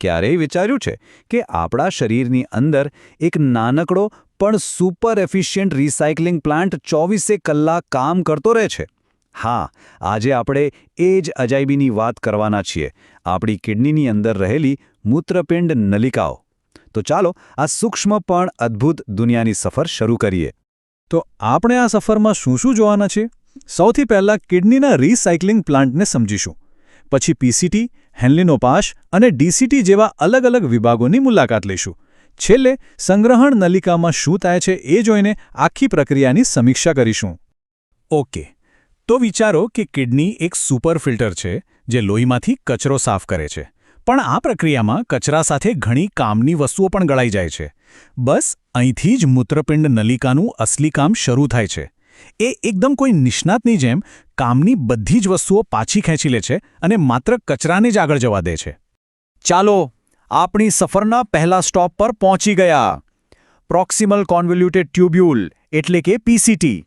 ક્યારેય વિચાર્યું છે કે આપણા શરીરની અંદર એક નાનકડો પણ સુપર એફિશિયન્ટ રિસાયકલિંગ પ્લાન્ટ 24 કલાક કામ કરતો રહે છે? હા, આજે આપણે એ જ અજાયબીની વાત કરવાના છીએ, આપણી કિડનીની અંદર રહેલી મૂત્રપિંડ નલિકાઓ. તો ચાલો આ સૂક્ષ્મ પણ અદ્ભુત દુનિયાની સફર શરૂ કરીએ. તો આપણે આ સફરમાં શું શું જોવાના છે? સૌથી પહેલાં કિડનીના રિસાયકલિંગ પ્લાન્ટને સમજીશું. પછી પીસીટી, હેનલીનો પાશ અને ડીસીટી જેવા અલગ અલગ વિભાગોની મુલાકાત લઈશું. છેલ્લે સંગ્રહણ નલિકામાં શું થાય છે એ જોઈને આખી પ્રક્રિયાની સમીક્ષા કરીશું. ઓકે, તો વિચારો કે કિડની એક સુપર ફિલ્ટર છે જે લોહીમાંથી કચરો સાફ કરે છે. પણ આ પ્રક્રિયામાં કચરા સાથે ઘણી કામની વસ્તુઓ પણ ગળાઈ જાય છે. બસ અહીંથી જ મૂત્રપિંડ નલિકાનું અસલી કામ શરૂ થાય છે. એ એકદમ કોઈ નિષ્ણાતની જેમ કામની બધી જ વસ્તુઓ પાછી ખેંચી લે છે અને માત્ર કચરાને જ આગળ જવા દે છે. ચાલો, આપણી સફરના પહેલા સ્ટોપ પર પહોંચી ગયા. પ્રોક્સિમલ કોન્વોલ્યુટેડ ટ્યુબ્યુલ એટલે કે પીસીટી.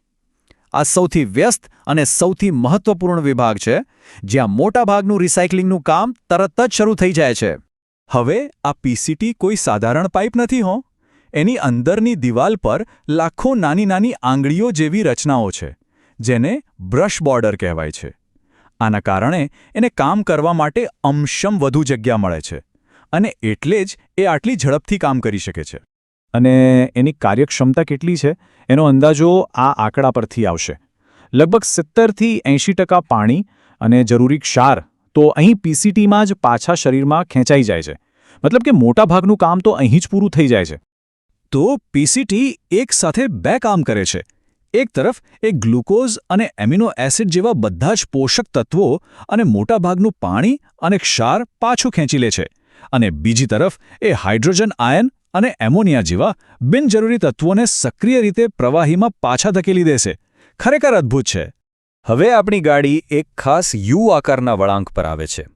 આ સૌથી વ્યસ્ત અને સૌથી મહત્વપૂર્ણ વિભાગ છે, જ્યાં મોટાભાગનું રિસાયકલિંગનું કામ તરત જ શરૂ થઈ જાય છે. હવે આ પીસીટી કોઈ સાધારણ પાઇપ નથી હો. એની અંદરની દિવાલ પર લાખો નાની નાની આંગળીઓ જેવી રચનાઓ છે, જેને બ્રશ બોર્ડર કહેવાય છે. આના કારણે એને કામ કરવા માટે અંશમ વધુ જગ્યા મળે છે, અને એટલે જ એ આટલી ઝડપથી કામ કરી શકે છે. અને એની કાર્યક્ષમતા કેટલી છે એનો અંદાજો આ આંકડા પરથી આવશે. લગભગ 70–80% પાણી અને જરૂરી ક્ષાર તો અહીં પીસીટીમાં જ પાછા શરીરમાં ખેંચાઈ જાય છે. મતલબ કે મોટાભાગનું કામ તો અહીં જ પૂરું થઈ જાય છે. તો પીસીટી એક સાથે બે કામ કરે છે. એક તરફ એ ગ્લુકોઝ અને એમિનો એસિડ જેવા બધા જ પોષક તત્વો અને મોટાભાગનું પાણી અને ક્ષાર પાછું ખેંચી લે છે, અને બીજી તરફ એ હાઇડ્રોજન આયન અને એમોનિયા જેવા બિનજરૂરી તત્વોને સક્રિય રીતે પ્રવાહીમાં પાછા ધકેલી દેશે. ખરેખર અદ્ભુત છે. હવે આપણી ગાડી એક ખાસ યુ આકારના વળાંક પર આવે છે.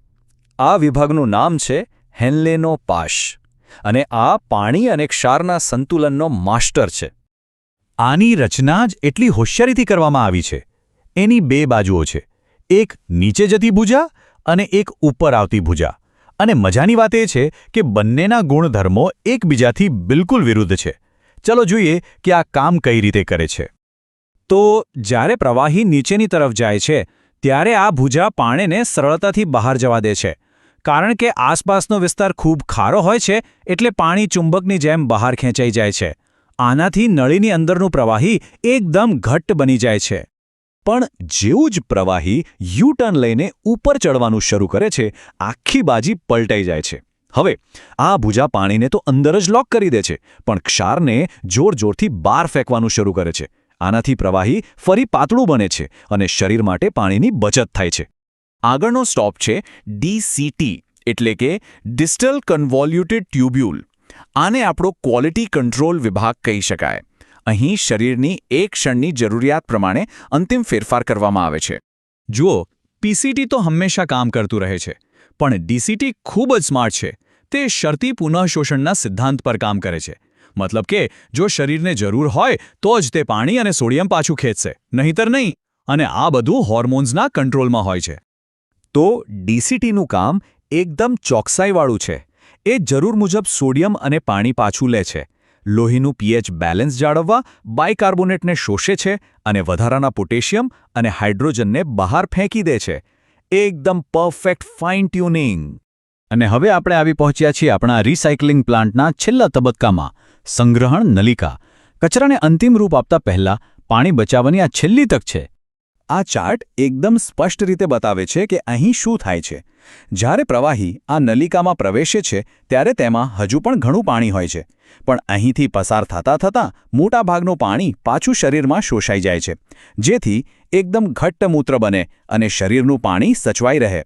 આ વિભાગનું નામ છે હેનલેનો પાશ, અને આ પાણી અને ક્ષારના સંતુલનનો માસ્ટર છે. આની રચના જ એટલી હોશિયારીથી કરવામાં આવી છે. એની બે બાજુઓ છે, એક નીચે જતી ભુજા અને એક ઉપર આવતી ભુજા. અને મજાની વાત એ છે કે બંનેના ગુણધર્મો એકબીજાથી બિલકુલ વિરુદ્ધ છે. ચલો જોઈએ કે આ કામ કઈ રીતે કરે છે. તો જ્યારે પ્રવાહી નીચેની તરફ જાય છે, ત્યારે આ ભુજા પાણીને સરળતાથી બહાર જવા દે છે. કારણ કે આસપાસનો વિસ્તાર ખૂબ ખારો હોય છે, એટલે પાણી ચુંબકની જેમ બહાર ખેંચાઈ જાય છે. આનાથી નળીની અંદરનું પ્રવાહી એકદમ ઘટ્ટ બની જાય છે. પણ જેવું જ પ્રવાહી યુ-ટર્ન લઈને ઉપર ચડવાનું શરૂ કરે છે, આખી બાજી પલટાઈ જાય છે. હવે આ ભુજા પાણીને તો અંદર જ લોક કરી દે છે, પણ ક્ષારને જોર-જોરથી બહાર ફેંકવાનું શરૂ કરે છે. આનાથી પ્રવાહી ફરી પાતળું બને છે અને શરીર માટે પાણીની બચત થાય છે. આગળનો સ્ટોપ છે ડીસીટી એટલે કે ડિસ્ટલ કન્વોલ્યુટેડ ટ્યુબ્યુલ. આને આપણો ક્વોલિટી કંટ્રોલ વિભાગ કહી શકાય. અહીં શરીરની એક ક્ષણની જરૂરિયાત પ્રમાણે અંતિમ ફેરફાર કરવામાં આવે છે. જુઓ, પીસીટી તો હંમેશા કામ કરતું રહે છે, પણ ડીસીટી ખૂબ જ સ્માર્ટ છે. તે શરતી પુનઃશોષણના સિદ્ધાંત પર કામ કરે છે. મતલબ કે જો શરીરને જરૂર હોય તો જ તે પાણી અને સોડિયમ પાછું ખેંચશે, નહીંતર નહીં. અને આ બધું હોર્મોન્સના કંટ્રોલમાં હોય છે. તો ડીસીટીનું કામ એકદમ ચોકસાઈવાળું છે. એ જરૂર મુજબ સોડિયમ અને પાણી પાછું લે છે, લોહીનું પીએચ બેલેન્સ જાળવવા બાયકાર્બોનેટને શોષે છે અને વધારાના પોટેશિયમ અને હાઇડ્રોજનને બહાર ફેંકી દે છે. એકદમ પરફેક્ટ ફાઇન ટ્યુનિંગ. અને હવે આપણે આવી પહોંચ્યા છીએ આપણા રિસાયકલિંગ પ્લાન્ટના છેલ્લા તબક્કામાં, સંગ્રહણ નલિકા. કચરાને અંતિમ રૂપ આપતા પહેલા પાણી બચાવવાની આ છેલ્લી તક છે. આ ચાર્ટ એકદમ સ્પષ્ટ રીતે બતાવે છે કે અહીં શું થાય છે. જ્યારે પ્રવાહી આ નલિકામાં પ્રવેશે છે ત્યારે તેમાં હજુ પણ ઘણું પાણી હોય છે, પણ અહીંથી પસાર થતાં મોટાભાગનું પાણી પાછું શરીરમાં શોષાઈ જાય છે, જેથી એકદમ ઘટ્ટ મૂત્ર બને અને શરીરનું પાણી સચવાઈ રહે.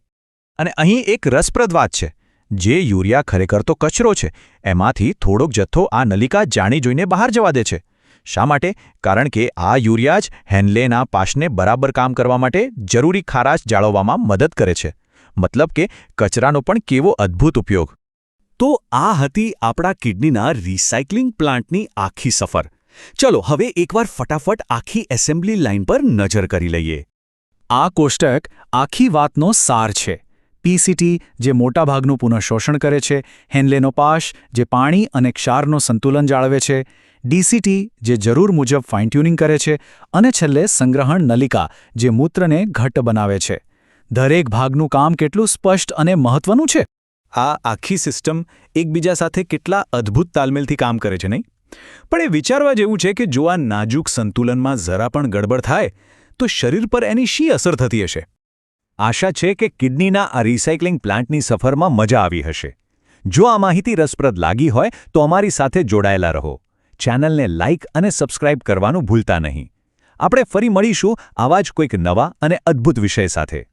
અને અહીં એક રસપ્રદ વાત છે. જે યુરિયા ખરેખર તો કચરો છે, એમાંથી થોડોક જથ્થો આ નલિકા જાણી જોઈને બહાર જવા દે છે. શા માટે? કારણ કે આ યુરિયા જ હેનલેના પાશને બરાબર કામ કરવા માટે જરૂરી ખારાશ જાળવવામાં મદદ કરે છે. મતલબ કે કચરાનો પણ કેવો અદ્ભુત ઉપયોગ. તો આ હતી આપણા કિડનીના રિસાયકલિંગ પ્લાન્ટની આખી સફર. ચલો હવે એકવાર ફટાફટ આખી એસેમ્બલી લાઇન પર નજર કરી લઈએ. આ કોષ્ટક આખી વાતનો સાર છે. પીસીટી જે મોટાભાગનું પુનઃશોષણ કરે છે, હેન્લેનો પાશ જે પાણી અને ક્ષારનો સંતુલન જાળવે છે, ડીસીટી જે જરૂર મુજબ ફાઇન ટ્યુનિંગ કરે છે અને છેલ્લે સંગ્રહણ નલિકા જે મૂત્રને ઘટ્ટ બનાવે છે. દરેક ભાગનું કામ કેટલું સ્પષ્ટ અને મહત્વનું છે. આ આખી સિસ્ટમ એકબીજા સાથે કેટલા અદ્ભુત તાલમેલથી કામ કરે છે, નહીં? પણ એ વિચારવા જેવું છે કે જો આ નાજુક સંતુલનમાં જરા પણ ગડબડ થાય તો શરીર પર એની શી અસર થતી હશે? આશા છે કે કિડનીના આ રિસાયકલિંગ પ્લાન્ટની સફરમાં મજા આવી હશે. જો આ માહિતી રસપ્રદ લાગી હોય તો અમારી સાથે જોડાયેલા રહો. ચેનલને લાઇક અને સબસ્ક્રાઇબ કરવાનું ભૂલતા નહીં. આપણે ફરી મળીશું આવા જ કોઈક નવા અને અદ્ભુત વિષય સાથે.